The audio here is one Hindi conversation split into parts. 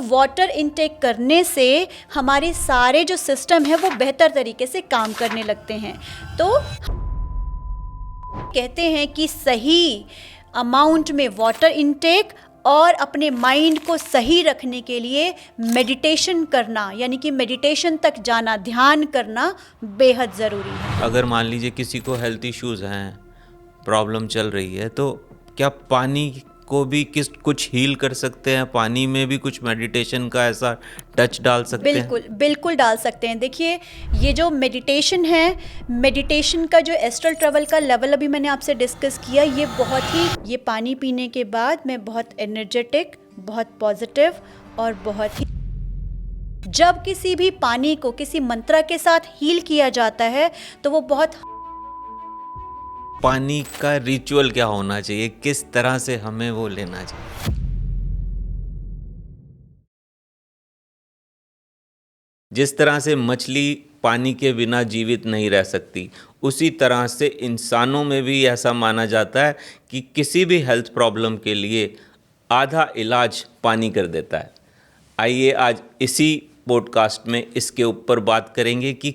वाटर इनटेक करने से हमारे सारे जो सिस्टम है वो बेहतर तरीके से काम करने लगते हैं। तो कहते हैं कि सही अमाउंट में वाटर इनटेक और अपने माइंड को सही रखने के लिए मेडिटेशन करना, यानी कि मेडिटेशन तक जाना, ध्यान करना बेहद ज़रूरी है। अगर मान लीजिए किसी को हेल्थ इश्यूज़ हैं, प्रॉब्लम चल रही है, तो क्या पानी को भी कुछ हील कर सकते हैं? पानी में भी कुछ मेडिटेशन का ऐसा टच डाल सकते हैं? बिल्कुल डाल सकते हैं। देखिए, ये जो मेडिटेशन है, मेडिटेशन का जो एस्ट्रल ट्रैवल का लेवल अभी मैंने आपसे डिस्कस किया, ये पानी पीने के बाद मैं बहुत एनर्जेटिक, बहुत पॉजिटिव और बहुत ही, जब किसी भी पानी को किसी मंत्र के साथ हील किया जाता है तो वो बहुत। पानी का रिचुअल क्या होना चाहिए? किस तरह से हमें वो लेना चाहिए? जिस तरह से मछली पानी के बिना जीवित नहीं रह सकती, उसी तरह से इंसानों में भी ऐसा माना जाता है कि किसी भी हेल्थ प्रॉब्लम के लिए आधा इलाज पानी कर देता है। आइए आज इसी पॉडकास्ट में इसके ऊपर बात करेंगे कि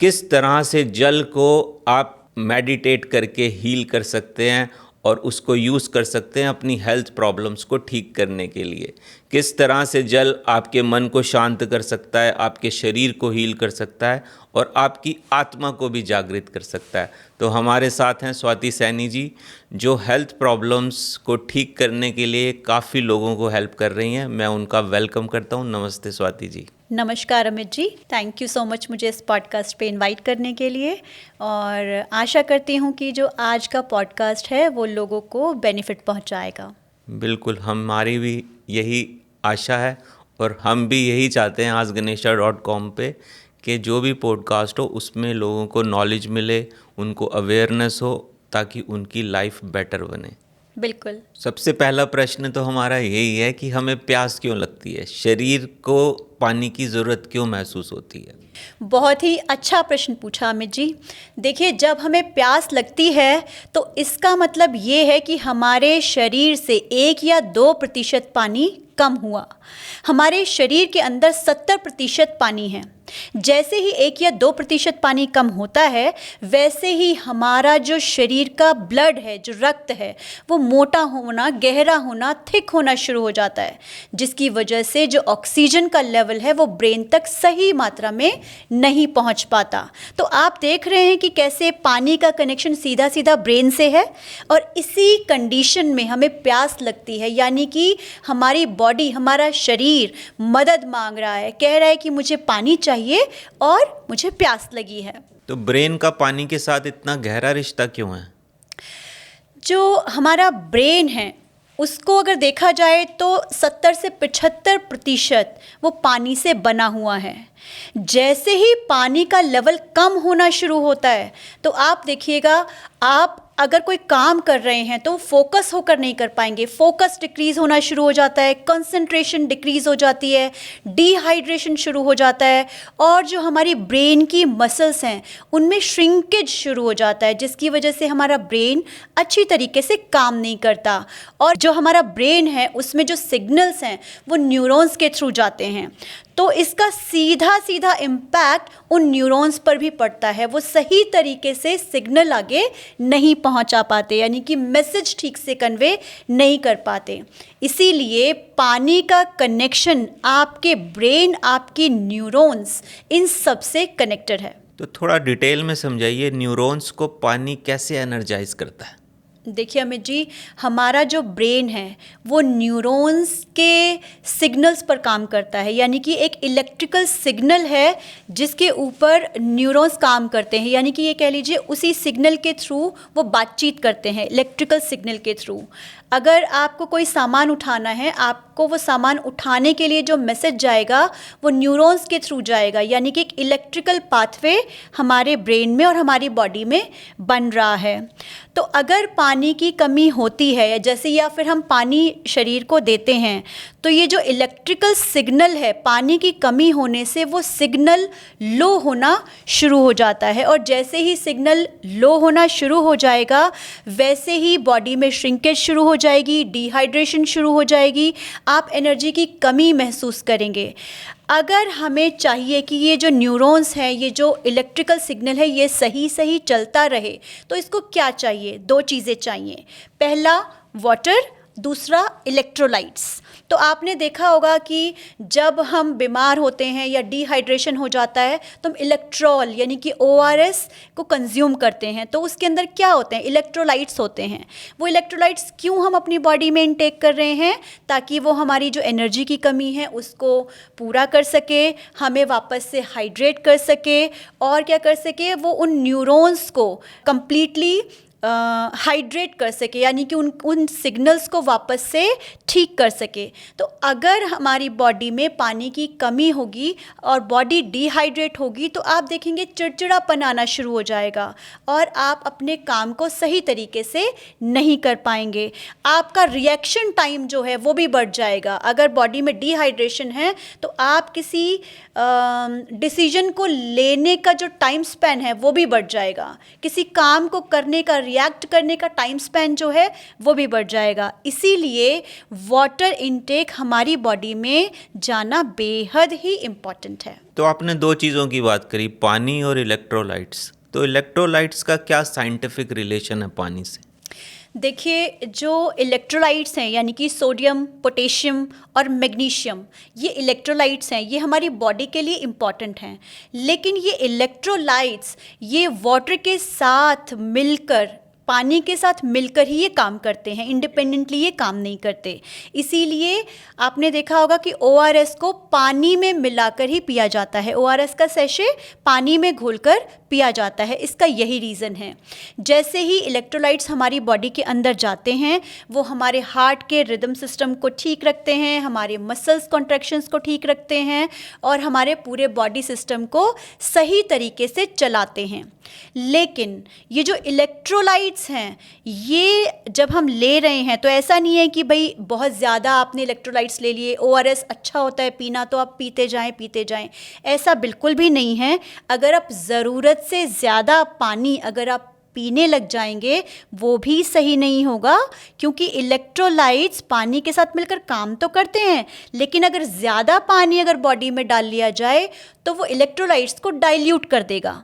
किस तरह से जल को आप मेडिटेट करके हील कर सकते हैं और उसको यूज़ कर सकते हैं अपनी हेल्थ प्रॉब्लम्स को ठीक करने के लिए। किस तरह से जल आपके मन को शांत कर सकता है, आपके शरीर को हील कर सकता है और आपकी आत्मा को भी जागृत कर सकता है। तो हमारे साथ हैं स्वाति सैनी जी, जो हेल्थ प्रॉब्लम्स को ठीक करने के लिए काफ़ी लोगों को हेल्प कर रही हैं। मैं उनका वेलकम करता हूं। नमस्ते स्वाति जी। नमस्कार Amit ji, thank you so much मुझे इस पॉडकास्ट पे इनवाइट करने के लिए, और आशा करती हूँ कि जो आज का पॉडकास्ट है वो लोगों को बेनिफिट पहुँचाएगा। बिल्कुल, हमारी भी यही आशा है और हम भी यही चाहते हैं askganesha.com पे कि जो भी पॉडकास्ट हो उसमें लोगों को नॉलेज मिले, उनको अवेयरनेस हो, ताकि उनकी लाइफ बेटर बने। बिल्कुल। सबसे पहला प्रश्न तो हमारा यही है कि हमें प्यास क्यों लगती है? शरीर को पानी की ज़रूरत क्यों महसूस होती है? बहुत ही अच्छा प्रश्न पूछा अमित जी। देखिए, जब हमें प्यास लगती है तो इसका मतलब ये है कि हमारे शरीर से 1 या 2% पानी कम हुआ। हमारे शरीर के अंदर 70% पानी है। जैसे ही 1 या 2% पानी कम होता है, वैसे ही हमारा जो शरीर का ब्लड है, जो रक्त है, वो मोटा होना, गहरा होना, थिक होना शुरू हो जाता है, जिसकी वजह से जो ऑक्सीजन का लेवल है वो ब्रेन तक सही मात्रा में नहीं पहुंच पाता। तो आप देख रहे हैं कि कैसे पानी का कनेक्शन सीधा सीधा ब्रेन से है, और इसी कंडीशन में हमें प्यास लगती है, यानी कि हमारी बॉडी, हमारा शरीर मदद मांग रहा है, कह रहा है कि मुझे पानी चाहिए और मुझे प्यास लगी है। तो ब्रेन का पानी के साथ इतना गहरा रिश्ता क्यों है? जो हमारा ब्रेन है उसको अगर देखा जाए तो 70 से 75% वो पानी से बना हुआ है। जैसे ही पानी का लेवल कम होना शुरू होता है तो आप देखिएगा, आप अगर कोई काम कर रहे हैं तो फोकस होकर नहीं कर पाएंगे। फोकस डिक्रीज़ होना शुरू हो जाता है, कंसंट्रेशन डिक्रीज़ हो जाती है, डिहाइड्रेशन शुरू हो जाता है, और जो हमारी ब्रेन की मसल्स हैं उनमें श्रिंकेज शुरू हो जाता है, जिसकी वजह से हमारा ब्रेन अच्छी तरीके से काम नहीं करता। और जो हमारा ब्रेन है उसमें जो सिग्नल्स हैं वो न्यूरॉन्स के थ्रू जाते हैं, तो इसका सीधा सीधा इम्पैक्ट उन न्यूरॉन्स पर भी पड़ता है। वो सही तरीके से सिग्नल आगे नहीं पहुंचा पाते, यानी कि मैसेज ठीक से कन्वे नहीं कर पाते। इसीलिए पानी का कनेक्शन आपके ब्रेन, आपकी न्यूरॉन्स, इन सब से कनेक्टेड है। तो थोड़ा डिटेल में समझाइए, न्यूरॉन्स को पानी कैसे एनर्जाइज करता है? देखिए अमित जी, हमारा जो ब्रेन है वो न्यूरॉन्स के सिग्नल्स पर काम करता है, यानी कि एक इलेक्ट्रिकल सिग्नल है जिसके ऊपर न्यूरॉन्स काम करते हैं, यानी कि ये कह लीजिए उसी सिग्नल के थ्रू वो बातचीत करते हैं, इलेक्ट्रिकल सिग्नल के थ्रू। अगर आपको कोई सामान उठाना है, आपको वो सामान उठाने के लिए जो मैसेज जाएगा वो न्यूरॉन्स के थ्रू जाएगा, यानी कि एक इलेक्ट्रिकल पाथवे हमारे ब्रेन में और हमारी बॉडी में बन रहा है। तो अगर पानी की कमी होती है, जैसे या फिर हम पानी शरीर को देते हैं, तो ये जो इलेक्ट्रिकल सिग्नल है पानी की कमी होने से वो सिग्नल लो होना शुरू हो जाता है, और जैसे ही सिग्नल लो होना शुरू हो जाएगा वैसे ही बॉडी में श्रिंकेज शुरू हो जाएगी, डिहाइड्रेशन शुरू हो जाएगी, आप एनर्जी की कमी महसूस करेंगे। अगर हमें चाहिए कि ये जो न्यूरॉन्स हैं, ये जो इलेक्ट्रिकल सिग्नल है, ये सही सही चलता रहे, तो इसको क्या चाहिए? दो चीज़ें चाहिए। पहला वाटर, दूसरा इलेक्ट्रोलाइट्स। तो आपने देखा होगा कि जब हम बीमार होते हैं या डिहाइड्रेशन हो जाता है तो हम इलेक्ट्रॉल यानी कि ORS को कंज्यूम करते हैं। तो उसके अंदर क्या होते हैं? इलेक्ट्रोलाइट्स होते हैं। वो इलेक्ट्रोलाइट्स क्यों हम अपनी बॉडी में इनटेक कर रहे हैं? ताकि वो हमारी जो एनर्जी की कमी है उसको पूरा कर सके, हमें वापस से हाइड्रेट कर सके, और क्या कर सके, वो उन न्यूरॉन्स को कंप्लीटली हाइड्रेट कर सके, यानी कि उन सिग्नल्स को वापस से ठीक कर सके। तो अगर हमारी बॉडी में पानी की कमी होगी और बॉडी डिहाइड्रेट होगी तो आप देखेंगे चिड़चिड़ापन आना शुरू हो जाएगा और आप अपने काम को सही तरीके से नहीं कर पाएंगे। आपका रिएक्शन टाइम जो है वो भी बढ़ जाएगा। अगर बॉडी में डिहाइड्रेशन है तो आप किसी डिसीजन को लेने का जो टाइम स्पैन है वो भी बढ़ जाएगा, किसी काम को करने का, रिएक्ट करने का टाइम स्पैन जो है वो भी बढ़ जाएगा। इसीलिए वाटर इनटेक हमारी बॉडी में जाना बेहद ही इम्पॉर्टेंट है। तो आपने दो चीज़ों की बात करी, पानी और इलेक्ट्रोलाइट्स। तो इलेक्ट्रोलाइट्स का क्या साइंटिफिक रिलेशन है पानी से? देखिए, जो इलेक्ट्रोलाइट्स हैं यानी कि सोडियम, पोटेशियम और मैग्नीशियम, ये इलेक्ट्रोलाइट्स हैं, ये हमारी बॉडी के लिए इम्पॉर्टेंट हैं। लेकिन ये इलेक्ट्रोलाइट्स ये वाटर के साथ मिलकर, पानी के साथ मिलकर ही ये काम करते हैं, इंडिपेंडेंटली ये काम नहीं करते। इसीलिए आपने देखा होगा कि ORS को पानी में मिलाकर ही पिया जाता है, ORS का सैशे पानी में घोलकर पिया जाता है। इसका यही रीज़न है। जैसे ही इलेक्ट्रोलाइट्स हमारी बॉडी के अंदर जाते हैं वो हमारे हार्ट के रिदम सिस्टम को ठीक रखते हैं, हमारे मसल्स कॉन्ट्रैक्शंस को ठीक रखते हैं और हमारे पूरे बॉडी सिस्टम को सही तरीके से चलाते हैं। लेकिन ये जो इलेक्ट्रोलाइट्स हैं ये जब हम ले रहे हैं तो ऐसा नहीं है कि भाई बहुत ज़्यादा आपने इलेक्ट्रोलाइट्स ले लिए, ORS अच्छा होता है पीना तो आप पीते जाएं, ऐसा बिल्कुल भी नहीं है। अगर आप ज़रूरत से ज़्यादा पानी अगर आप पीने लग जाएंगे वो भी सही नहीं होगा, क्योंकि इलेक्ट्रोलाइट्स पानी के साथ मिलकर काम तो करते हैं, लेकिन अगर ज़्यादा पानी अगर बॉडी में डाल लिया जाए तो वो इलेक्ट्रोलाइट्स को डाइल्यूट कर देगा।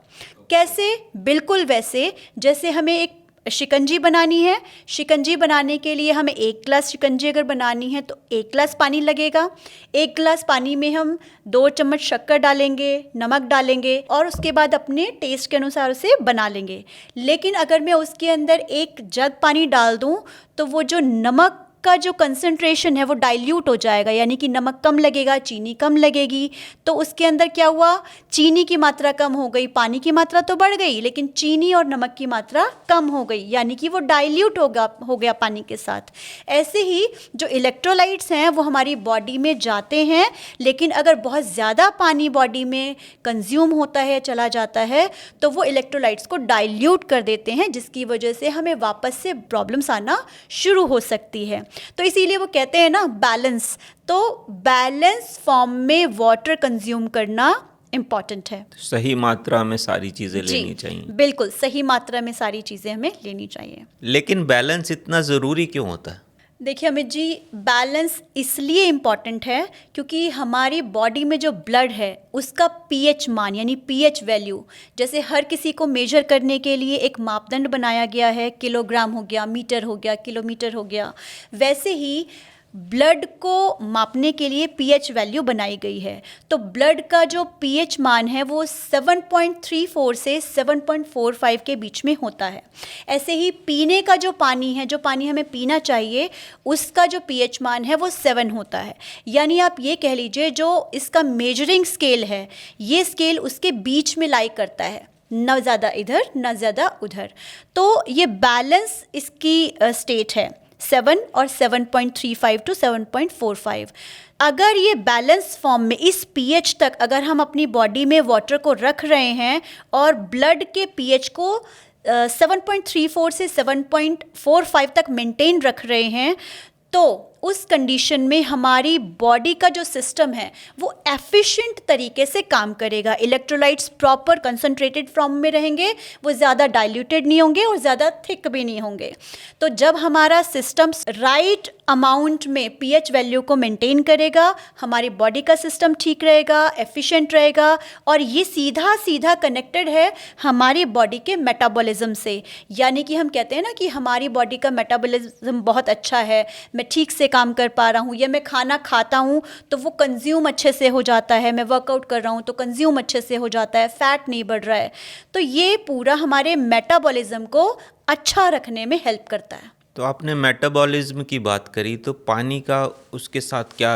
कैसे? बिल्कुल वैसे जैसे हमें एक शिकंजी बनानी है, शिकंजी बनाने के लिए हमें 1 गिलास शिकंजी अगर बनानी है तो 1 गिलास पानी लगेगा। 1 गिलास पानी में हम 2 चम्मच शक्कर डालेंगे, नमक डालेंगे और उसके बाद अपने टेस्ट के अनुसार उसे बना लेंगे। लेकिन अगर मैं उसके अंदर 1 जग पानी डाल दूं तो वो जो नमक का जो कंसंट्रेशन है वो डाइल्यूट हो जाएगा, यानी कि नमक कम लगेगा, चीनी कम लगेगी। तो उसके अंदर क्या हुआ? चीनी की मात्रा कम हो गई, पानी की मात्रा तो बढ़ गई लेकिन चीनी और नमक की मात्रा कम हो गई, यानी कि वो डाइल्यूट हो गया पानी के साथ। ऐसे ही जो इलेक्ट्रोलाइट्स हैं वो हमारी बॉडी में जाते हैं, लेकिन अगर बहुत ज़्यादा पानी बॉडी में कंज्यूम होता है, चला जाता है, तो वो इलेक्ट्रोलाइट्स को डाइल्यूट कर देते हैं, जिसकी वजह से हमें वापस से प्रॉब्लम्स आना शुरू हो सकती है। तो इसीलिए वो कहते हैं ना बैलेंस, तो बैलेंस फॉर्म में वाटर कंज्यूम करना इम्पॉर्टेंट है। सही मात्रा में सारी चीज़ें लेनी चाहिए। बिल्कुल सही मात्रा में सारी चीज़ें हमें लेनी चाहिए। लेकिन बैलेंस इतना ज़रूरी क्यों होता है? देखिए अमित जी, बैलेंस इसलिए इम्पॉर्टेंट है क्योंकि हमारी बॉडी में जो ब्लड है उसका pH मान यानी pH वैल्यू, जैसे हर किसी को मेजर करने के लिए एक मापदंड बनाया गया है, किलोग्राम हो गया, मीटर हो गया, किलोमीटर हो गया, वैसे ही ब्लड को मापने के लिए pH वैल्यू बनाई गई है। तो ब्लड का जो pH मान है वो 7.34 से 7.45 के बीच में होता है। ऐसे ही पीने का जो पानी है, जो पानी हमें पीना चाहिए, उसका जो pH मान है वो 7 होता है। यानी आप ये कह लीजिए जो इसका मेजरिंग स्केल है, ये स्केल उसके बीच में लाई करता है, न ज़्यादा इधर न ज़्यादा उधर। तो ये बैलेंस इसकी स्टेट है 7 और 7.35 टू 7.45। अगर ये बैलेंस फॉर्म में इस pH तक अगर हम अपनी बॉडी में वाटर को रख रहे हैं और ब्लड के pH को 7.34 से 7.45 तक मेंटेन रख रहे हैं, तो उस कंडीशन में हमारी बॉडी का जो सिस्टम है वो एफिशिएंट तरीके से काम करेगा। इलेक्ट्रोलाइट्स प्रॉपर कंसंट्रेटेड फॉर्म में रहेंगे, वो ज़्यादा डाइल्यूटेड नहीं होंगे और ज़्यादा थिक भी नहीं होंगे। तो जब हमारा सिस्टम राइट अमाउंट में पीएच वैल्यू को मेंटेन करेगा, हमारी बॉडी का सिस्टम ठीक रहेगा, एफिशिएंट रहेगा, और ये सीधा सीधा कनेक्टेड है हमारी बॉडी के मेटाबॉलिज्म से। यानी कि हम कहते हैं ना कि हमारी बॉडी का मेटाबॉलिज्म बहुत अच्छा है, मैं ठीक से काम कर पा रहा हूँ, या मैं खाना खाता हूँ तो वो कंज्यूम अच्छे से हो जाता है, मैं वर्कआउट कर रहा हूँ तो कंज्यूम अच्छे से हो जाता है, फैट नहीं बढ़ रहा है। तो ये पूरा हमारे मेटाबॉलिज्म को अच्छा रखने में हेल्प करता है। तो आपने मेटाबॉलिज्म की बात करी, तो पानी का उसके साथ क्या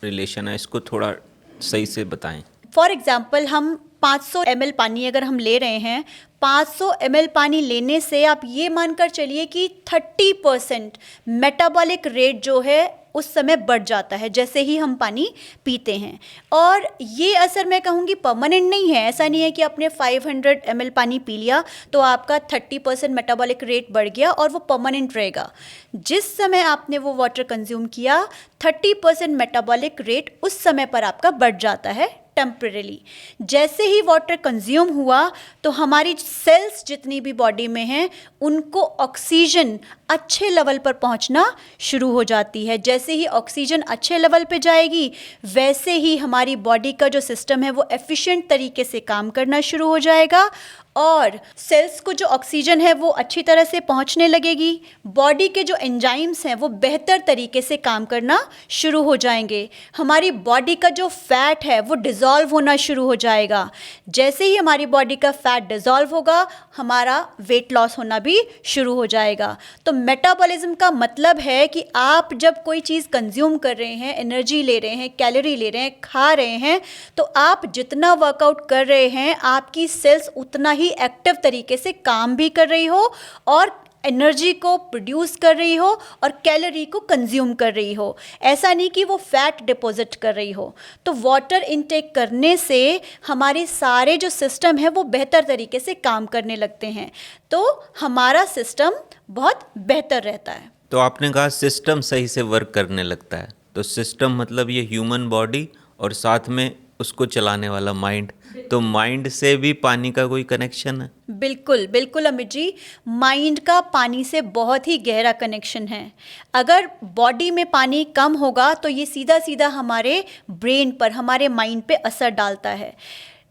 रिलेशन है, इसको थोड़ा सही से बताएं। फॉर एग्जाम्पल हम 500 ml पानी अगर हम ले रहे हैं, 500 ml पानी लेने से आप ये मानकर चलिए कि 30% मेटाबॉलिक रेट जो है उस समय बढ़ जाता है जैसे ही हम पानी पीते हैं। और ये असर मैं कहूँगी परमानेंट नहीं है। ऐसा नहीं है कि आपने 500 ml पानी पी लिया तो आपका 30% मेटाबॉलिक रेट बढ़ गया और वो परमानेंट रहेगा। जिस समय आपने वो वाटर कंज्यूम किया, 30% मेटाबॉलिक रेट उस समय पर आपका बढ़ जाता है टेम्परेली। जैसे ही वाटर कंज्यूम हुआ तो हमारी सेल्स जितनी भी बॉडी में हैं उनको ऑक्सीजन अच्छे लेवल पर पहुंचना शुरू हो जाती है। जैसे ही ऑक्सीजन अच्छे लेवल पे जाएगी वैसे ही हमारी बॉडी का जो सिस्टम है वो एफिशिएंट तरीके से काम करना शुरू हो जाएगा और सेल्स को जो ऑक्सीजन है वो अच्छी तरह से पहुंचने लगेगी। बॉडी के जो एंजाइम्स हैं वो बेहतर तरीके से काम करना शुरू हो जाएंगे। हमारी बॉडी का जो फैट है वो डिज़ोल्व होना शुरू हो जाएगा। जैसे ही हमारी बॉडी का फैट डिज़ोल्व होगा हमारा वेट लॉस होना भी शुरू हो जाएगा। तो मेटाबॉलिज्म का मतलब है कि आप जब कोई चीज़ कंज्यूम कर रहे हैं, एनर्जी ले रहे हैं, कैलोरी ले रहे हैं, खा रहे हैं, तो आप जितना वर्कआउट कर रहे हैं आपकी सेल्स उतना ही एक्टिव तरीके से काम भी कर रही हो और एनर्जी को प्रोड्यूस कर रही हो और कैलोरी को कंज्यूम कर रही हो। ऐसा नहीं कि वो फैट डिपॉजिट कर रही हो। तो वाटर इनटेक करने से हमारे सारे जो सिस्टम है वो बेहतर तरीके से काम करने लगते हैं, तो हमारा सिस्टम बहुत बेहतर रहता है। तो आपने कहा सिस्टम सही से वर्क करने लगता है, तो सिस्टम मतलब ये ह्यूमन बॉडी और साथ में उसको चलाने वाला माइंड। तो माइंड से भी पानी का कोई कनेक्शन है? बिल्कुल बिल्कुल अमित जी, माइंड का पानी से बहुत ही गहरा कनेक्शन है। अगर बॉडी में पानी कम होगा तो ये सीधा सीधा हमारे ब्रेन पर, हमारे माइंड पे असर डालता है।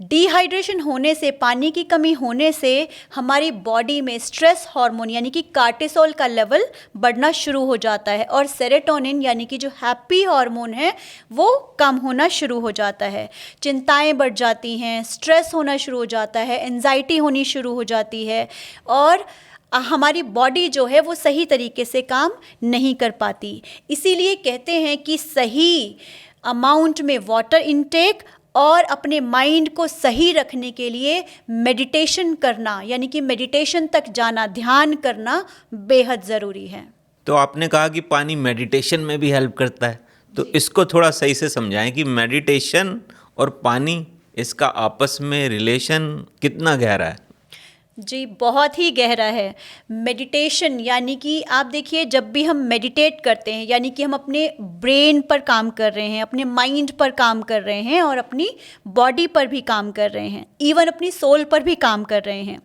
डिहाइड्रेशन होने से, पानी की कमी होने से हमारी बॉडी में स्ट्रेस हार्मोन यानी कि कार्टिसोल का लेवल बढ़ना शुरू हो जाता है और सेरोटोनिन यानी कि जो हैप्पी हार्मोन है वो कम होना शुरू हो जाता है। चिंताएं बढ़ जाती हैं, स्ट्रेस होना शुरू हो जाता है, एंजाइटी होनी शुरू हो जाती है और हमारी बॉडी जो है वो सही तरीके से काम नहीं कर पाती। इसीलिए कहते हैं कि सही अमाउंट में वाटर इनटेक और अपने माइंड को सही रखने के लिए मेडिटेशन करना यानी कि मेडिटेशन तक जाना, ध्यान करना बेहद ज़रूरी है। तो आपने कहा कि पानी मेडिटेशन में भी हेल्प करता है, तो इसको थोड़ा सही से समझाएं कि मेडिटेशन और पानी, इसका आपस में रिलेशन कितना गहरा है? जी, बहुत ही गहरा है। मेडिटेशन यानी कि आप देखिए, जब भी हम मेडिटेट करते हैं यानी कि हम अपने ब्रेन पर काम कर रहे हैं, अपने माइंड पर काम कर रहे हैं और अपनी बॉडी पर भी काम कर रहे हैं, इवन अपनी सोल पर भी काम कर रहे हैं।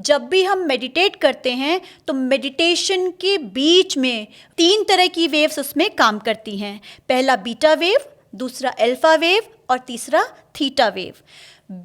जब भी हम मेडिटेट करते हैं तो मेडिटेशन के बीच में 3 तरह की वेव्स उसमें काम करती हैं। पहला बीटा वेव, दूसरा अल्फा वेव और तीसरा थीटा वेव।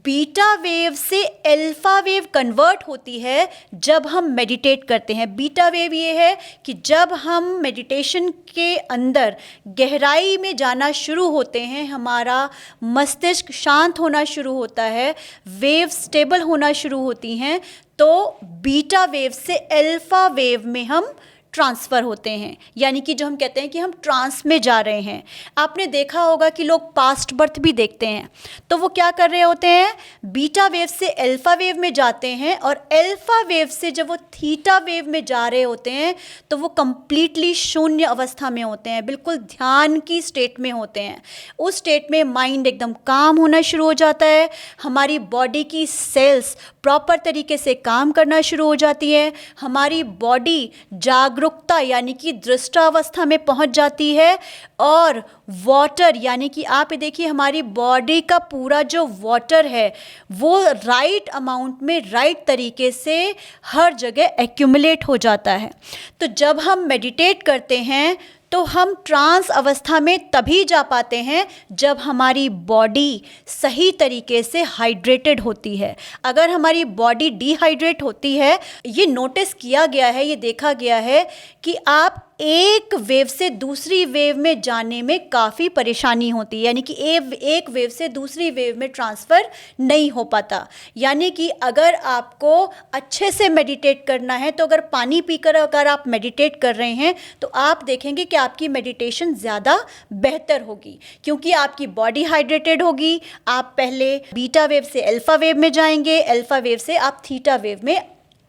बीटा वेव से अल्फा वेव कन्वर्ट होती है जब हम मेडिटेट करते हैं। बीटा वेव ये है कि जब हम मेडिटेशन के अंदर गहराई में जाना शुरू होते हैं, हमारा मस्तिष्क शांत होना शुरू होता है, वेव स्टेबल होना शुरू होती हैं, तो बीटा वेव से अल्फा वेव में हम ट्रांसफ़र होते हैं। यानी कि जो हम कहते हैं कि हम ट्रांस में जा रहे हैं। आपने देखा होगा कि लोग पास्ट बर्थ भी देखते हैं, तो वो क्या कर रहे होते हैं, बीटा वेव से अल्फा वेव में जाते हैं और अल्फा वेव से जब वो थीटा वेव में जा रहे होते हैं तो वो कंप्लीटली शून्य अवस्था में होते हैं, बिल्कुल ध्यान की स्टेट में होते हैं। उस स्टेट में माइंड एकदम काम होना शुरू हो जाता है, हमारी बॉडी की सेल्स प्रॉपर तरीके से काम करना शुरू हो जाती है, हमारी बॉडी जागरूक जागरूकता यानी कि दृष्टावस्था में पहुंच जाती है, और वाटर यानी कि आप ये देखिए हमारी बॉडी का पूरा जो वाटर है वो राइट अमाउंट में राइट तरीके से हर जगह एक्यूमुलेट हो जाता है। तो जब हम मेडिटेट करते हैं तो हम ट्रांस अवस्था में तभी जा पाते हैं जब हमारी बॉडी सही तरीके से हाइड्रेटेड होती है। अगर हमारी बॉडी डिहाइड्रेट होती है, ये नोटिस किया गया है, ये देखा गया है कि आप एक वेव से दूसरी वेव में जाने में काफ़ी परेशानी होती है, यानी कि एक वेव से दूसरी वेव में ट्रांसफ़र नहीं हो पाता। यानी कि अगर आपको अच्छे से मेडिटेट करना है तो अगर पानी पीकर अगर आप मेडिटेट कर रहे हैं तो आप देखेंगे कि आपकी मेडिटेशन ज़्यादा बेहतर होगी, क्योंकि आपकी बॉडी हाइड्रेटेड होगी। आप पहले बीटा वेव से अल्फ़ा वेव में जाएंगे, अल्फ़ा वेव से आप थीटा वेव में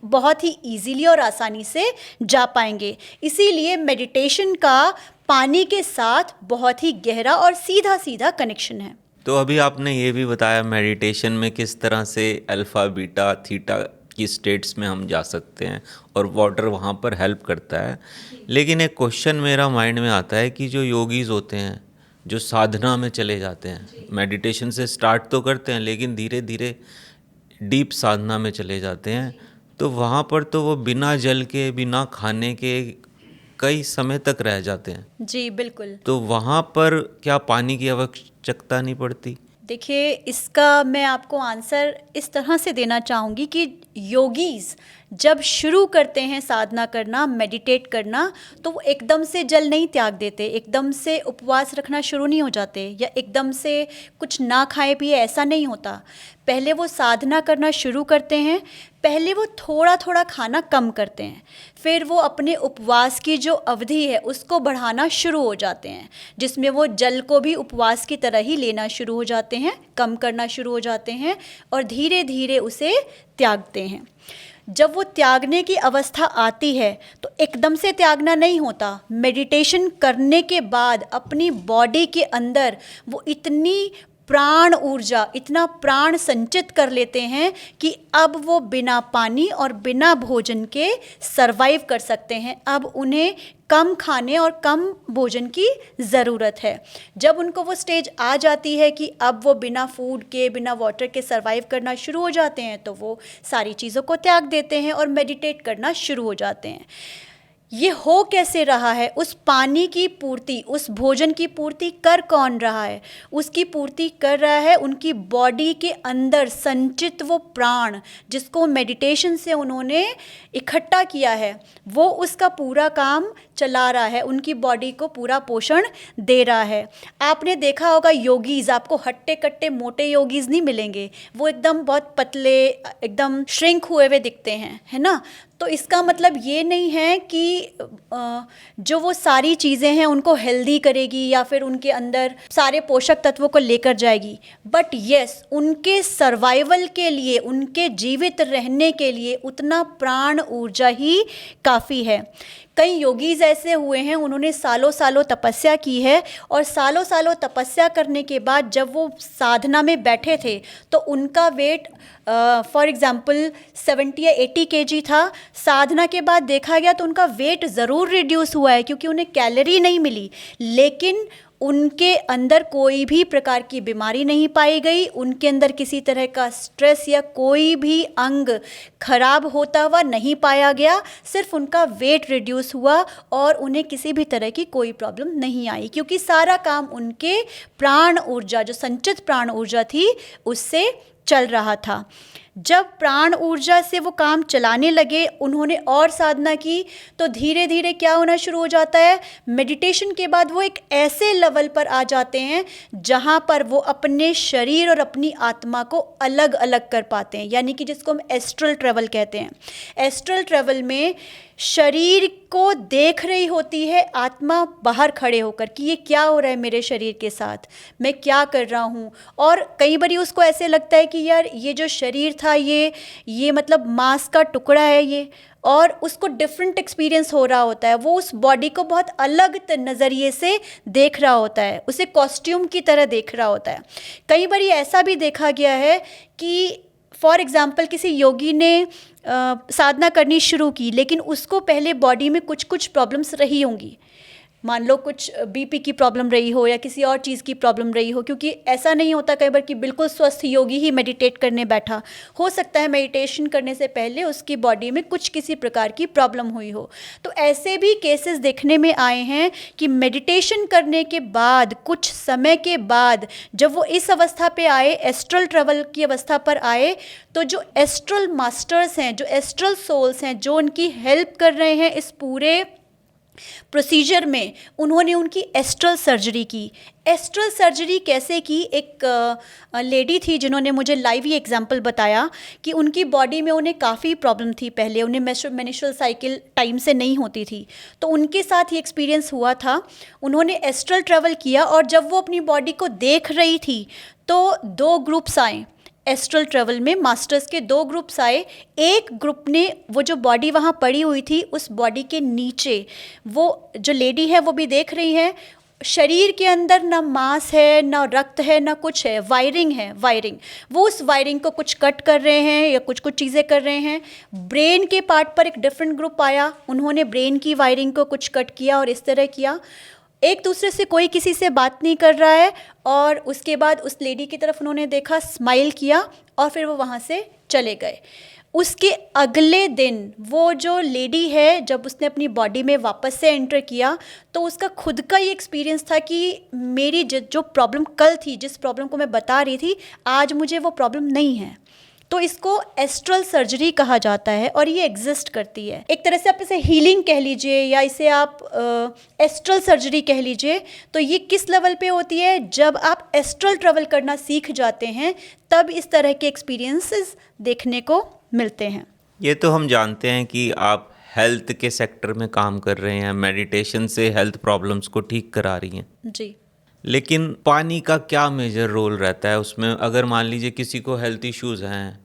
बहुत ही इजीली और आसानी से जा पाएंगे। इसीलिए मेडिटेशन का पानी के साथ बहुत ही गहरा और सीधा सीधा कनेक्शन है। तो अभी आपने ये भी बताया मेडिटेशन में किस तरह से अल्फ़ा बीटा थीटा की स्टेट्स में हम जा सकते हैं और वाटर वहाँ पर हेल्प करता है। लेकिन एक क्वेश्चन मेरा माइंड में आता है कि जो योगीज़ होते हैं, जो साधना में चले जाते हैं, मेडिटेशन से स्टार्ट तो करते हैं लेकिन धीरे धीरे डीप साधना में चले जाते हैं, तो वहाँ पर तो वो बिना जल के बिना खाने के कई समय तक रह जाते हैं। जी बिल्कुल। तो वहाँ पर क्या पानी की आवश्यकता नहीं पड़ती? देखिए, इसका मैं आपको आंसर इस तरह से देना चाहूँगी कि योगीज़ जब शुरू करते हैं साधना करना, मेडिटेट करना, तो वो एकदम से जल नहीं त्याग देते, एकदम से उपवास रखना शुरू नहीं हो जाते, या एकदम से कुछ ना खाए पिए, ऐसा नहीं होता। पहले वो साधना करना शुरू करते हैं, पहले वो थोड़ा थोड़ा खाना कम करते हैं, फिर वो अपने उपवास की जो अवधि है उसको बढ़ाना शुरू हो जाते हैं, जिसमें वो जल को भी उपवास की तरह ही लेना शुरू हो जाते हैं, कम करना शुरू हो जाते हैं और धीरे धीरे उसे त्यागते हैं। जब वो त्यागने की अवस्था आती है तो एकदम से त्यागना नहीं होता। मेडिटेशन करने के बाद अपनी बॉडी के अंदर वो इतनी प्राण ऊर्जा, इतना प्राण संचित कर लेते हैं कि अब वो बिना पानी और बिना भोजन के सरवाइव कर सकते हैं। अब उन्हें कम खाने और कम भोजन की ज़रूरत है। जब उनको वो स्टेज आ जाती है कि अब वो बिना फूड के, बिना वाटर के सरवाइव करना शुरू हो जाते हैं, तो वो सारी चीज़ों को त्याग देते हैं और मेडिटेट करना शुरू हो जाते हैं। ये हो कैसे रहा है? उस पानी की पूर्ति, उस भोजन की पूर्ति कर कौन रहा है? उसकी पूर्ति कर रहा है उनकी बॉडी के अंदर संचित वो प्राण, जिसको मेडिटेशन से उन्होंने इकट्ठा किया है, वो उसका पूरा काम चला रहा है, उनकी बॉडी को पूरा पोषण दे रहा है। आपने देखा होगा योगीज़, आपको हट्टे कट्टे मोटे योगीज़ नहीं मिलेंगे, वो एकदम बहुत पतले, एकदम श्रिंक हुए हुए दिखते हैं, है ना? तो इसका मतलब ये नहीं है कि जो वो सारी चीज़ें हैं उनको हेल्दी करेगी या फिर उनके अंदर सारे पोषक तत्वों को लेकर जाएगी, बट यस, उनके सर्वाइवल के लिए, उनके जीवित रहने के लिए उतना प्राण ऊर्जा ही काफ़ी है। कई योगीज़ ऐसे हुए हैं, उन्होंने सालों सालों तपस्या की है और सालों सालों तपस्या करने के बाद जब वो साधना में बैठे थे तो उनका वेट फॉर एग्ज़ाम्पल 70 या 80 kg था। साधना के बाद देखा गया तो उनका वेट ज़रूर रिड्यूस हुआ है, क्योंकि उन्हें कैलोरी नहीं मिली, लेकिन उनके अंदर कोई भी प्रकार की बीमारी नहीं पाई गई, उनके अंदर किसी तरह का स्ट्रेस या कोई भी अंग खराब होता हुआ नहीं पाया गया। सिर्फ उनका वेट रिड्यूस हुआ और उन्हें किसी भी तरह की कोई प्रॉब्लम नहीं आई, क्योंकि सारा काम उनके प्राण ऊर्जा, जो संचित प्राण ऊर्जा थी, उससे चल रहा था। जब प्राण ऊर्जा से वो काम चलाने लगे, उन्होंने और साधना की, तो धीरे धीरे क्या होना शुरू हो जाता है, मेडिटेशन के बाद वो एक ऐसे लेवल पर आ जाते हैं जहाँ पर वो अपने शरीर और अपनी आत्मा को अलग अलग कर पाते हैं, यानी कि जिसको हम एस्ट्रल ट्रैवल कहते हैं। एस्ट्रल ट्रैवल में शरीर को देख रही होती है आत्मा बाहर खड़े होकर कि ये क्या हो रहा है मेरे शरीर के साथ, मैं क्या कर रहा हूँ। और कई बारी उसको ऐसे लगता है कि यार ये जो शरीर था ये मतलब मांस का टुकड़ा है ये, और उसको डिफरेंट एक्सपीरियंस हो रहा होता है। वो उस बॉडी को बहुत अलग नज़रिए से देख रहा होता है, उसे कॉस्ट्यूम की तरह देख रहा होता है। कई बारी ऐसा भी देखा गया है कि फॉर एग्ज़ाम्पल किसी योगी ने साधना करनी शुरू की, लेकिन उसको पहले बॉडी में कुछ कुछ प्रॉब्लम्स रही होंगी। मान लो कुछ बीपी की प्रॉब्लम रही हो या किसी और चीज़ की प्रॉब्लम रही हो, क्योंकि ऐसा नहीं होता कई बार कि बिल्कुल स्वस्थ योगी ही मेडिटेट करने बैठा। हो सकता है मेडिटेशन करने से पहले उसकी बॉडी में कुछ किसी प्रकार की प्रॉब्लम हुई हो। तो ऐसे भी केसेस देखने में आए हैं कि मेडिटेशन करने के बाद कुछ समय के बाद जब वो इस अवस्था पे आए, एस्ट्रल ट्रैवल की अवस्था पर आए, तो जो एस्ट्रल मास्टर्स हैं, जो एस्ट्रल सोल्स हैं, जो उनकी हेल्प कर रहे हैं इस पूरे प्रोसीजर में, उन्होंने उनकी एस्ट्रल सर्जरी की। एस्ट्रल सर्जरी कैसे की? एक लेडी थी जिन्होंने मुझे लाइव ही एग्जांपल बताया कि उनकी बॉडी में उन्हें काफ़ी प्रॉब्लम थी। पहले उन्हें मेंस्ट्रुअल साइकिल टाइम से नहीं होती थी, तो उनके साथ ये एक्सपीरियंस हुआ था। उन्होंने एस्ट्रल ट्रैवल किया और जब वो अपनी बॉडी को देख रही थी तो 2 ग्रुप्स आए। एस्ट्रल ट्रैवल में मास्टर्स के 2 ग्रुप्स आए। एक ग्रुप ने वो जो बॉडी वहाँ पड़ी हुई थी, उस बॉडी के नीचे वो जो लेडी है वो भी देख रही है, शरीर के अंदर ना मांस है, ना रक्त है, ना कुछ है, वायरिंग है, वायरिंग। वो उस वायरिंग को कुछ कट कर रहे हैं या कुछ कुछ चीज़ें कर रहे हैं। ब्रेन के पार्ट पर एक डिफरेंट ग्रुप आया, उन्होंने ब्रेन की वायरिंग को कुछ कट किया और इस तरह किया। एक दूसरे से कोई किसी से बात नहीं कर रहा है, और उसके बाद उस लेडी की तरफ उन्होंने देखा, स्माइल किया और फिर वो वहाँ से चले गए। उसके अगले दिन वो जो लेडी है, जब उसने अपनी बॉडी में वापस से एंटर किया तो उसका खुद का ये एक्सपीरियंस था कि मेरी जो प्रॉब्लम कल थी, जिस प्रॉब्लम को मैं बता रही थी, आज मुझे वो प्रॉब्लम नहीं है। तो इसको एस्ट्रल सर्जरी कहा जाता है और ये एग्जिस्ट करती है। एक तरह से आप इसे हीलिंग कह लीजिए या इसे आप एस्ट्रल सर्जरी कह लीजिए। तो ये किस लेवल पे होती है? जब आप एस्ट्रल ट्रैवल करना सीख जाते हैं तब इस तरह के एक्सपीरियंसेस देखने को मिलते हैं। ये तो हम जानते हैं कि आप हेल्थ के सेक्टर में काम कर रहे हैं, मेडिटेशन से हेल्थ प्रॉब्लम्स को ठीक करा रही हैं जी। लेकिन पानी का क्या मेजर रोल रहता है उसमें? अगर मान लीजिए किसी को हेल्थ इश्यूज़ हैं,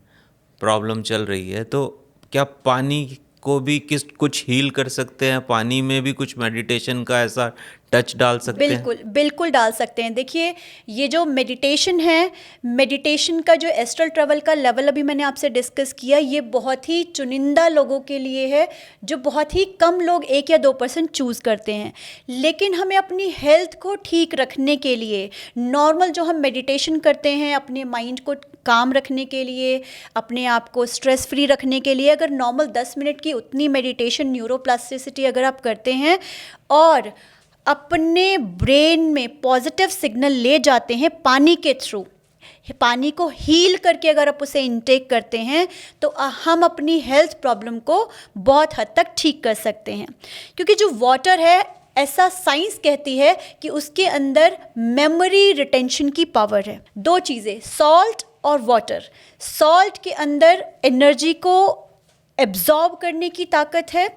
प्रॉब्लम चल रही है, तो क्या पानी को भी कुछ हील कर सकते हैं? पानी में भी कुछ मेडिटेशन का ऐसा टच डाल सकते हैं? बिल्कुल, बिल्कुल डाल सकते हैं। देखिए, ये जो मेडिटेशन है, मेडिटेशन का जो एस्ट्रल ट्रैवल का लेवल अभी मैंने आपसे डिस्कस किया, ये बहुत ही चुनिंदा लोगों के लिए है, जो बहुत ही कम लोग 1 या 2% चूज़ करते हैं। लेकिन हमें अपनी हेल्थ को ठीक रखने के लिए नॉर्मल जो हम मेडिटेशन करते हैं, अपने माइंड को काम रखने के लिए, अपने आप को स्ट्रेस फ्री रखने के लिए, अगर नॉर्मल 10 मिनट की उतनी मेडिटेशन, न्यूरोप्लास्टिसिटी अगर आप करते हैं और अपने ब्रेन में पॉजिटिव सिग्नल ले जाते हैं पानी के थ्रू, पानी को हील करके अगर आप उसे इनटेक करते हैं, तो हम अपनी हेल्थ प्रॉब्लम को बहुत हद तक ठीक कर सकते हैं। क्योंकि जो वाटर है, ऐसा साइंस कहती है कि उसके अंदर मेमोरी रिटेंशन की पावर है। 2 चीज़ें, सॉल्ट और वाटर। सॉल्ट के अंदर एनर्जी को एब्जॉर्ब करने की ताकत है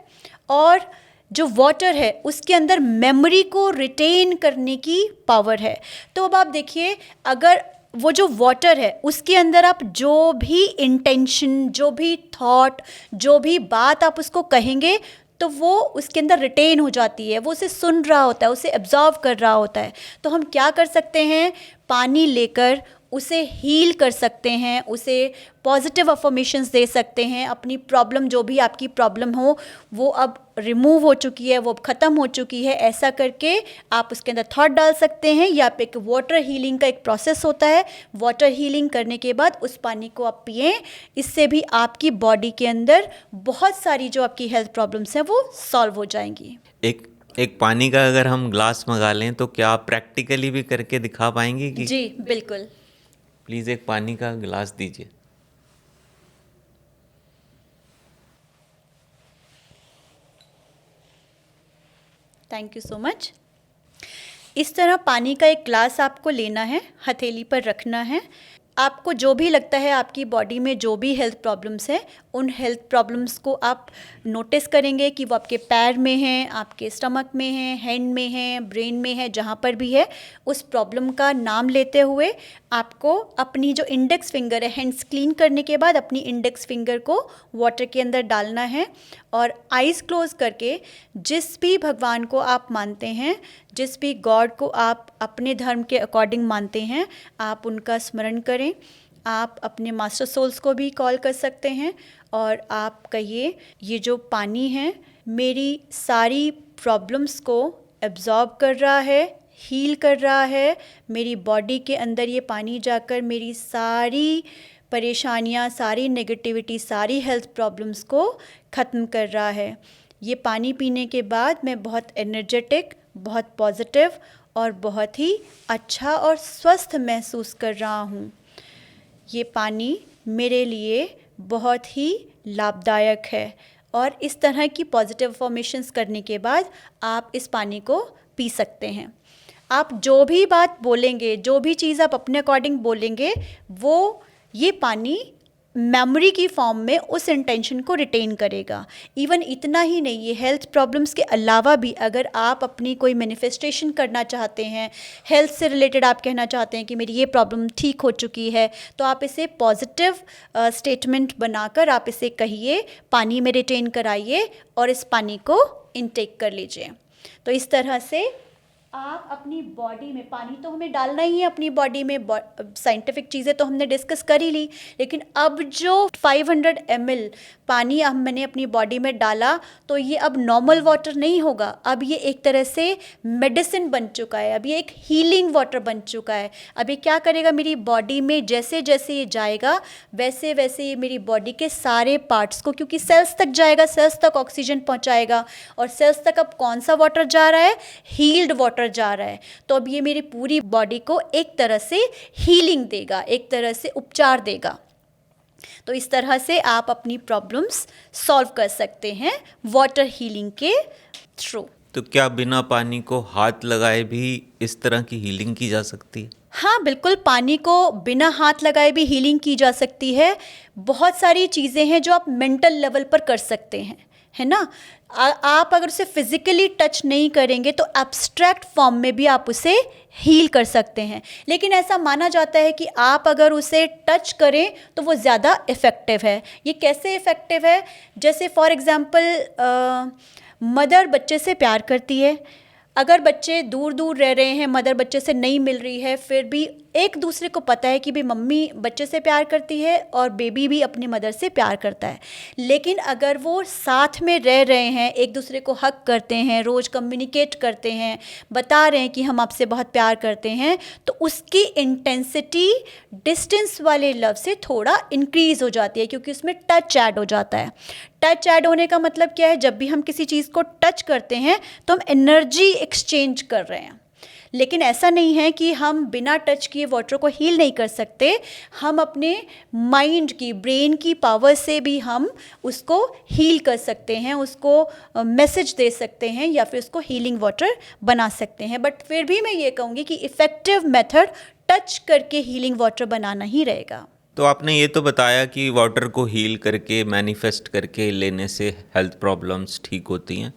और जो वाटर है उसके अंदर मेमोरी को रिटेन करने की पावर है। तो अब आप देखिए, अगर वो जो वाटर है उसके अंदर आप जो भी इंटेंशन, जो भी थॉट, जो भी बात आप उसको कहेंगे तो वो उसके अंदर रिटेन हो जाती है, वो उसे सुन रहा होता है, उसे एब्जॉर्व कर रहा होता है। तो हम क्या कर सकते हैं? पानी लेकर उसे हील कर सकते हैं, उसे पॉजिटिव अफर्मेशंस दे सकते हैं। अपनी प्रॉब्लम, जो भी आपकी प्रॉब्लम हो, वो अब रिमूव हो चुकी है, वो अब ख़त्म हो चुकी है, ऐसा करके आप उसके अंदर थॉट डाल सकते हैं। या एक वाटर हीलिंग का एक प्रोसेस होता है, वाटर हीलिंग करने के बाद उस पानी को आप पिएं। इससे भी आपकी बॉडी के अंदर बहुत सारी जो आपकी हेल्थ प्रॉब्लम्स हैं वो सॉल्व हो जाएंगी। एक पानी का अगर हम ग्लास मंगा लें तो क्या आप प्रैक्टिकली भी करके दिखा पाएंगे कि? जी बिल्कुल। प्लीज़ एक पानी का गिलास दीजिए। Thank you so much. इस तरह पानी का एक ग्लास आपको लेना है, हथेली पर रखना है। आपको जो भी लगता है आपकी बॉडी में जो भी हेल्थ प्रॉब्लम्स हैं, उन हेल्थ प्रॉब्लम्स को आप नोटिस करेंगे कि वो आपके पैर में हैं, आपके स्टमक में हैं, हैंड में हैं, ब्रेन में है, जहाँ पर भी है। उस प्रॉब्लम का नाम लेते हुए आपको अपनी जो इंडेक्स फिंगर है, हैंड्स क्लीन करने के बाद अपनी इंडेक्स फिंगर को वाटर के अंदर डालना है और आइज़ क्लोज करके जिस भी भगवान को आप मानते हैं, जिस भी गॉड को आप अपने धर्म के अकॉर्डिंग मानते हैं, आप उनका स्मरण करें आप अपने मास्टर सोल्स को भी कॉल कर सकते हैं और आप कहिए ये जो पानी है मेरी सारी प्रॉब्लम्स को एब्जॉर्ब कर रहा है, हील कर रहा है, मेरी बॉडी के अंदर ये पानी जाकर मेरी सारी परेशानियाँ, सारी नेगेटिविटी, सारी हेल्थ प्रॉब्लम्स को ख़त्म कर रहा है। ये पानी पीने के बाद मैं बहुत एनर्जेटिक, बहुत पॉजिटिव और बहुत ही अच्छा और स्वस्थ महसूस कर रहा हूँ। ये पानी मेरे लिए बहुत ही लाभदायक है और इस तरह की पॉजिटिव अफर्मेशंस करने के बाद आप इस पानी को पी सकते हैं। आप जो भी बात बोलेंगे, जो भी चीज़ आप अपने अकॉर्डिंग बोलेंगे, वो ये पानी मेमोरी की फॉर्म में उस इंटेंशन को रिटेन करेगा। इवन इतना ही नहीं, ये हेल्थ प्रॉब्लम्स के अलावा भी अगर आप अपनी कोई मैनिफेस्टेशन करना चाहते हैं, हेल्थ से रिलेटेड आप कहना चाहते हैं कि मेरी ये प्रॉब्लम ठीक हो चुकी है, तो आप इसे पॉजिटिव स्टेटमेंट बनाकर आप इसे कहिए, पानी में रिटेन कराइए और इस पानी को इनटेक कर लीजिए। तो इस तरह से आप अपनी बॉडी में, पानी तो हमें डालना ही है अपनी बॉडी में, साइंटिफिक चीज़ें तो हमने डिस्कस कर ही ली, लेकिन अब जो 500 ml पानी अब मैंने अपनी बॉडी में डाला तो ये अब नॉर्मल वाटर नहीं होगा, अब ये एक तरह से मेडिसिन बन चुका है, अब ये एक हीलिंग वाटर बन चुका है। अब ये क्या करेगा मेरी बॉडी में, जैसे जैसे ये जाएगा वैसे वैसे ये मेरी बॉडी के सारे पार्ट्स को, क्योंकि सेल्स तक जाएगा, सेल्स तक ऑक्सीजन पहुंचाएगा और सेल्स तक अब कौन सा वाटर जा रहा है, हील्ड वाटर जा रहा है। तो अब ये मेरी पूरी बॉडी को एक तरह से हीलिंग देगा, एक तरह से उपचार देगा। तो इस तरह से आप अपनी प्रॉब्लम्स सॉल्व कर सकते हैं वाटर हीलिंग के थ्रू। तो क्या बिना पानी को हाथ लगाए भी इस तरह की हीलिंग की जा सकती है? हाँ बिल्कुल, पानी को बिना हाथ लगाए भी हीलिंग की जा सकती है। बहुत सारी चीज़ें हैं जो आप मेंटल लेवल पर कर सकते हैं, है ना। आप अगर उसे फिजिकली टच नहीं करेंगे तो एब्स्ट्रैक्ट फॉर्म में भी आप उसे हील कर सकते हैं, लेकिन ऐसा माना जाता है कि आप अगर उसे टच करें तो वो ज़्यादा इफ़ेक्टिव है। ये कैसे इफ़ेक्टिव है? जैसे फॉर एग्ज़ाम्पल मदर बच्चे से प्यार करती है, अगर बच्चे दूर दूर रह रहे हैं, मदर बच्चे से नहीं मिल रही है, फिर भी एक दूसरे को पता है कि भाई मम्मी बच्चे से प्यार करती है और बेबी भी अपनी मदर से प्यार करता है। लेकिन अगर वो साथ में रह रहे हैं, एक दूसरे को हक करते हैं, रोज़ कम्युनिकेट करते हैं, बता रहे हैं कि हम आपसे बहुत प्यार करते हैं, तो उसकी इंटेंसिटी डिस्टेंस वाले लव से थोड़ा इंक्रीज़ हो जाती है, क्योंकि उसमें टच ऐड हो जाता है। टच ऐड होने का मतलब क्या है? जब भी हम किसी चीज़ को टच करते हैं तो हम एनर्जी एक्सचेंज कर रहे हैं। लेकिन ऐसा नहीं है कि हम बिना टच किए वाटर को हील नहीं कर सकते। हम अपने माइंड की, ब्रेन की पावर से भी हम उसको हील कर सकते हैं, उसको मैसेज दे सकते हैं या फिर उसको हीलिंग वाटर बना सकते हैं। बट फिर भी मैं ये कहूँगी कि इफ़ेक्टिव मेथड टच करके हीलिंग वाटर बनाना ही रहेगा। तो आपने ये तो बताया कि वाटर को हील करके, मैनिफेस्ट करके लेने से हेल्थ प्रॉब्लम्स ठीक होती हैं,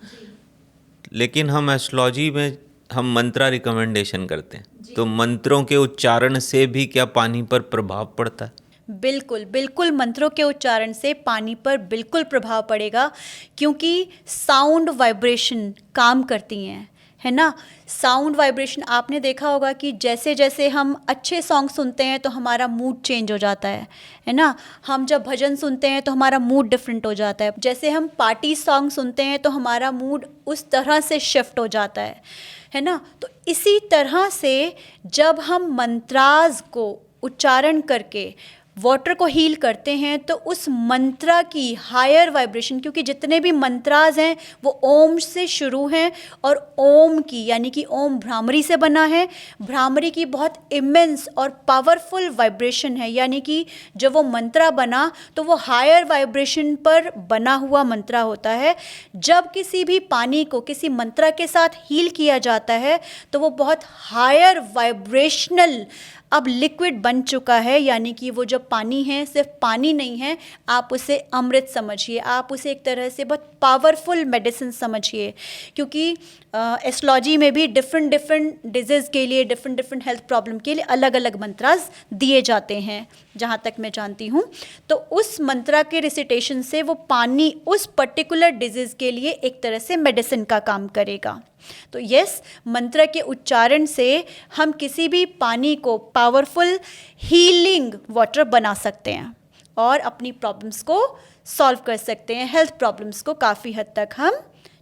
लेकिन हम एस्ट्रोलॉजी में हम मंत्रा रिकमेंडेशन करते हैं, तो मंत्रों के उच्चारण से भी क्या पानी पर प्रभाव पड़ता है? बिल्कुल बिल्कुल, मंत्रों के उच्चारण से पानी पर बिल्कुल प्रभाव पड़ेगा, क्योंकि साउंड वाइब्रेशन काम करती हैं, है ना। साउंड वाइब्रेशन, आपने देखा होगा कि जैसे जैसे हम अच्छे सॉन्ग सुनते हैं तो हमारा मूड चेंज हो जाता है ना। हम जब भजन सुनते हैं तो हमारा मूड डिफरेंट हो जाता है। जैसे हम पार्टी सॉन्ग सुनते हैं तो हमारा मूड उस तरह से शिफ्ट हो जाता है ना। तो इसी तरह से जब हम मंत्राज को उच्चारण करके वाटर को हील करते हैं तो उस मंत्रा की हायर वाइब्रेशन, क्योंकि जितने भी मंत्राज हैं वो ओम से शुरू हैं और ओम की, यानी कि ओम भ्रामरी से बना है, भ्रामरी की बहुत इमेंस और पावरफुल वाइब्रेशन है, यानी कि जब वो मंत्रा बना तो वो हायर वाइब्रेशन पर बना हुआ मंत्रा होता है। जब किसी भी पानी को किसी मंत्रा के साथ हील किया जाता है तो वो बहुत हायर वाइब्रेशनल अब लिक्विड बन चुका है, यानी कि वो जो पानी है सिर्फ पानी नहीं है, आप उसे अमृत समझिए, आप उसे एक तरह से बहुत पावरफुल मेडिसिन समझिए। क्योंकि एस्ट्रोलॉजी में भी डिफरेंट डिजीज़ के लिए, डिफरेंट हेल्थ प्रॉब्लम के लिए अलग अलग मंत्रास दिए जाते हैं, जहाँ तक मैं जानती हूँ। तो उस मंत्रा के रिसिटेशन से वो पानी उस पर्टिकुलर डिजीज़ के लिए एक तरह से मेडिसिन का काम करेगा। तो यस, मंत्र के उच्चारण से हम किसी भी पानी को पावरफुल हीलिंग वाटर बना सकते हैं और अपनी प्रॉब्लम्स को सॉल्व कर सकते हैं। हेल्थ प्रॉब्लम्स को काफ़ी हद तक हम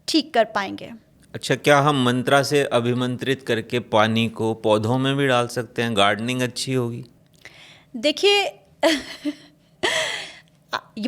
ठीक कर पाएंगे। अच्छा, क्या हम मंत्रा से अभिमंत्रित करके पानी को पौधों में भी डाल सकते हैं? गार्डनिंग अच्छी होगी? देखिए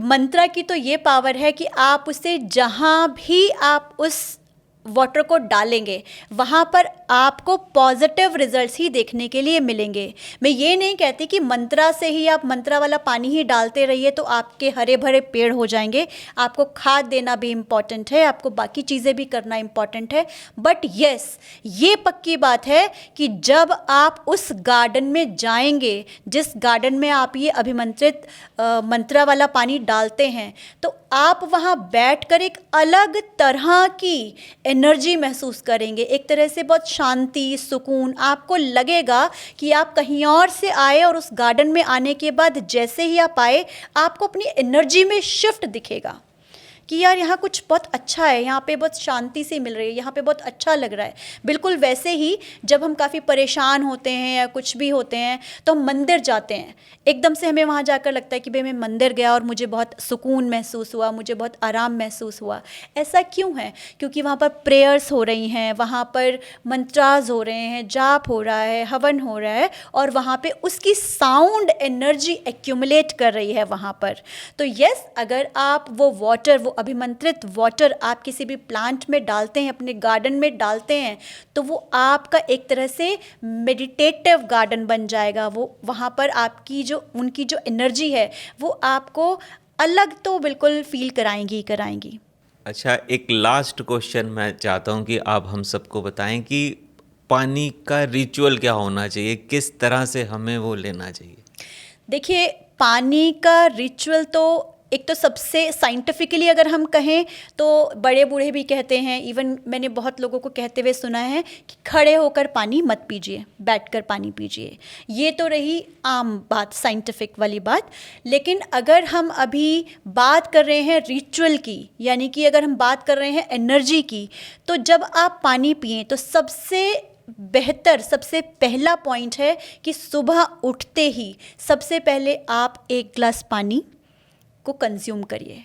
मंत्रा की तो ये पावर है कि आप उसे जहाँ भी आप उस वाटर को डालेंगे वहाँ पर आपको पॉजिटिव रिजल्ट्स ही देखने के लिए मिलेंगे। मैं ये नहीं कहती कि मंत्रा से ही आप मंत्रा वाला पानी ही डालते रहिए तो आपके हरे भरे पेड़ हो जाएंगे। आपको खाद देना भी इम्पॉर्टेंट है, आपको बाकी चीज़ें भी करना इम्पॉर्टेंट है। बट यस, ये पक्की बात है कि जब आप उस गार्डन में जाएंगे जिस गार्डन में आप ये अभिमंत्रित मंत्रा वाला पानी डालते हैं, तो आप वहाँ बैठकर एक अलग तरह की एनर्जी महसूस करेंगे, एक तरह से बहुत शांति, सुकून। आपको लगेगा कि आप कहीं और से आए और उस गार्डन में आने के बाद जैसे ही आप आए, आपको अपनी एनर्जी में शिफ्ट दिखेगा कि यार यहाँ कुछ बहुत अच्छा है, यहाँ पे बहुत शांति से मिल रही है, यहाँ पे बहुत अच्छा लग रहा है। बिल्कुल वैसे ही जब हम काफ़ी परेशान होते हैं या कुछ भी होते हैं तो हम मंदिर जाते हैं, एकदम से हमें वहाँ जाकर लगता है कि भाई मैं मंदिर गया और मुझे बहुत सुकून महसूस हुआ, मुझे बहुत आराम महसूस हुआ। ऐसा क्यों है? क्योंकि वहाँ पर प्रेयर्स हो रही हैं, वहाँ पर मंत्राज हो रहे हैं, जाप हो रहा है, हवन हो रहा है और वहाँ पे उसकी साउंड एनर्जी एक्यूमुलेट कर रही है वहाँ पर। तो यस, अगर आप वो वाटर, वो अभिमंत्रित वाटर आप किसी भी प्लांट में डालते हैं, अपने गार्डन में डालते हैं, तो वो आपका एक तरह से मेडिटेटिव गार्डन बन जाएगा। वो वहाँ पर आपकी जो उनकी जो एनर्जी है वो आपको अलग तो बिल्कुल फील कराएंगी ही कराएंगी। अच्छा, एक लास्ट क्वेश्चन मैं चाहता हूँ कि आप हम सबको बताएं कि पानी का रिचुअल क्या होना चाहिए, किस तरह से हमें वो लेना चाहिए? देखिए, पानी का रिचुअल तो एक तो सबसे साइंटिफिकली अगर हम कहें तो बड़े बूढ़े भी कहते हैं, इवन मैंने बहुत लोगों को कहते हुए सुना है कि खड़े होकर पानी मत पीजिए, बैठकर पानी पीजिए। ये तो रही आम बात, साइंटिफिक वाली बात। लेकिन अगर हम अभी बात कर रहे हैं रिचुअल की, यानी कि अगर हम बात कर रहे हैं एनर्जी की, तो जब आप पानी पिएं तो सबसे बेहतर, सबसे पहला पॉइंट है कि सुबह उठते ही सबसे पहले आप एक गिलास पानी को कंज्यूम करिए।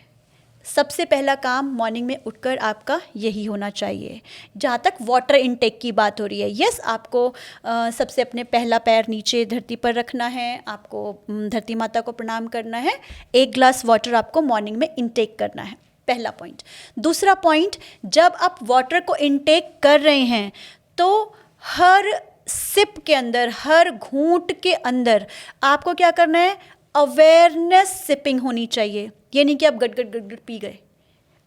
सबसे पहला काम मॉर्निंग में उठकर आपका यही होना चाहिए। जहाँ तक वाटर इनटेक की बात हो रही है, यस, आपको सबसे अपने पहला पैर नीचे धरती पर रखना है, आपको धरती माता को प्रणाम करना है, एक गिलास वाटर आपको मॉर्निंग में इनटेक करना है, पहला पॉइंट। दूसरा पॉइंट, जब आप वाटर को इनटेक कर रहे हैं तो हर सिप के अंदर, हर घूंट के अंदर आपको क्या करना है, अवेयरनेस सिपिंग होनी चाहिए। ये नहीं कि आप गट गट गट गट पी गए।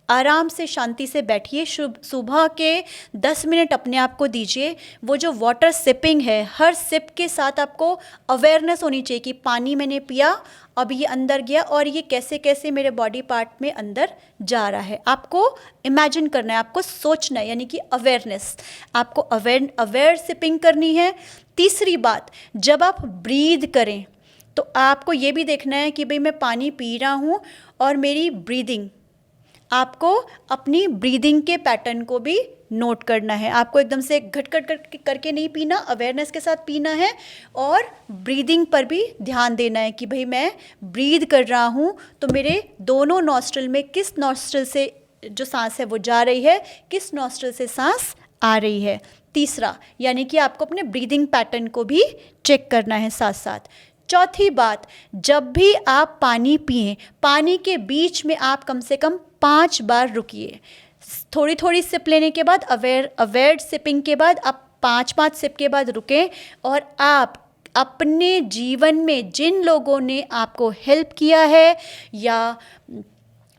आराम से शांति से बैठिए। सुबह के 10 मिनट अपने आप को दीजिए। वो जो वाटर सिपिंग है, हर सिप के साथ आपको अवेयरनेस होनी चाहिए कि पानी मैंने पिया, अब ये अंदर गया और ये कैसे कैसे मेरे बॉडी पार्ट में अंदर जा रहा है। आपको इमेजिन करना है, आपको सोचना है, यानी कि अवेयरनेस, आपको अवेयर सिपिंग करनी है। तीसरी बात, जब आप ब्रीद करें तो आपको ये भी देखना है कि भाई मैं पानी पी रहा हूँ और मेरी ब्रीदिंग, आपको अपनी ब्रीदिंग के पैटर्न को भी नोट करना है। आपको एकदम से घट घट करके नहीं पीना, अवेयरनेस के साथ पीना है और ब्रीदिंग पर भी ध्यान देना है कि भाई मैं ब्रीद कर रहा हूँ तो मेरे दोनों नॉस्ट्रिल में किस नॉस्ट्रिल से जो सांस है वो जा रही है, किस नॉस्ट्रिल से सांस आ रही है। तीसरा, यानी कि आपको अपने ब्रीदिंग पैटर्न को भी चेक करना है साथ साथ। चौथी बात, जब भी आप पानी पिएं, पानी के बीच में आप कम से कम 5 बार रुकिए। थोड़ी थोड़ी सिप लेने के बाद, अवेयर सिपिंग के बाद आप 5-5 सिप के बाद रुकें और आप अपने जीवन में जिन लोगों ने आपको हेल्प किया है या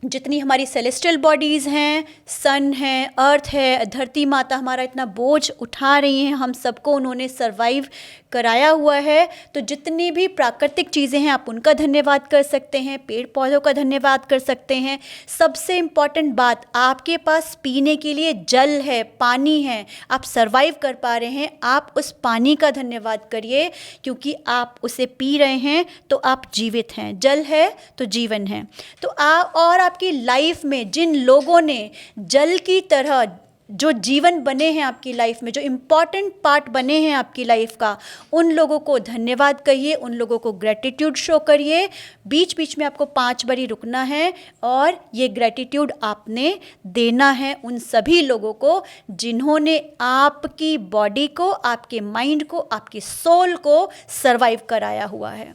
जितनी हमारी सेलेस्टियल बॉडीज़ हैं, सन है, अर्थ है, धरती माता हमारा इतना बोझ उठा रही हैं, हम सबको उन्होंने सरवाइव कराया हुआ है। तो जितनी भी प्राकृतिक चीज़ें हैं आप उनका धन्यवाद कर सकते हैं, पेड़ पौधों का धन्यवाद कर सकते हैं। सबसे इम्पॉर्टेंट बात, आपके पास पीने के लिए जल है, पानी है, आप सरवाइव कर पा रहे हैं, आप उस पानी का धन्यवाद करिए क्योंकि आप उसे पी रहे हैं तो आप जीवित हैं। जल है तो जीवन है। तो और आपकी लाइफ में जिन लोगों ने जल की तरह जो जीवन बने हैं आपकी लाइफ में, जो इम्पॉर्टेंट पार्ट बने हैं आपकी लाइफ का, उन लोगों को धन्यवाद कहिए, उन लोगों को ग्रेटिट्यूड शो करिए। बीच बीच में आपको 5 बारी रुकना है और ये ग्रेटिट्यूड आपने देना है उन सभी लोगों को जिन्होंने आपकी बॉडी को, आपके माइंड को, आपकी सोल को सर्वाइव कराया हुआ है।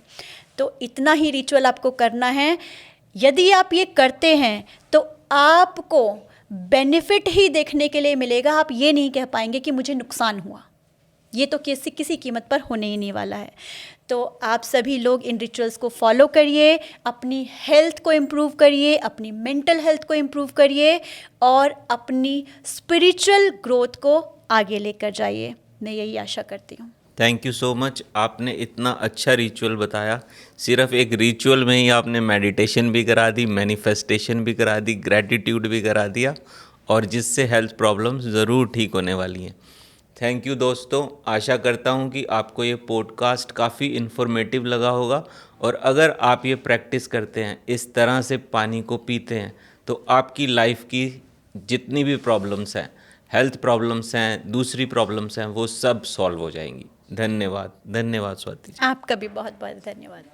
तो इतना ही रिचुअल आपको करना है। यदि आप ये करते हैं तो आपको बेनिफिट ही देखने के लिए मिलेगा। आप ये नहीं कह पाएंगे कि मुझे नुकसान हुआ, ये तो किसी कीमत पर होने ही नहीं वाला है। तो आप सभी लोग इन रिचुअल्स को फॉलो करिए, अपनी हेल्थ को इम्प्रूव करिए, अपनी मेंटल हेल्थ को इम्प्रूव करिए और अपनी स्पिरिचुअल ग्रोथ को आगे लेकर जाइए। मैं यही आशा करती हूँ। Thank you so much. आपने इतना अच्छा रिचुअल बताया। सिर्फ एक रिचुअल में ही आपने मेडिटेशन भी करा दी, मैनिफेस्टेशन भी करा दी, ग्रैटिट्यूड भी करा दिया, और जिससे हेल्थ प्रॉब्लम्स ज़रूर ठीक होने वाली हैं। थैंक यू दोस्तों। आशा करता हूँ कि आपको ये पॉडकास्ट काफ़ी इन्फॉर्मेटिव लगा होगा, और अगर आप ये प्रैक्टिस करते हैं, इस तरह से पानी को पीते हैं, तो आपकी लाइफ की जितनी भी प्रॉब्लम्स हैं, हेल्थ प्रॉब्लम्स हैं, दूसरी प्रॉब्लम्स हैं, वो सब सॉल्व हो जाएंगी। धन्यवाद। धन्यवाद स्वाति जी। आपका भी बहुत बहुत धन्यवाद।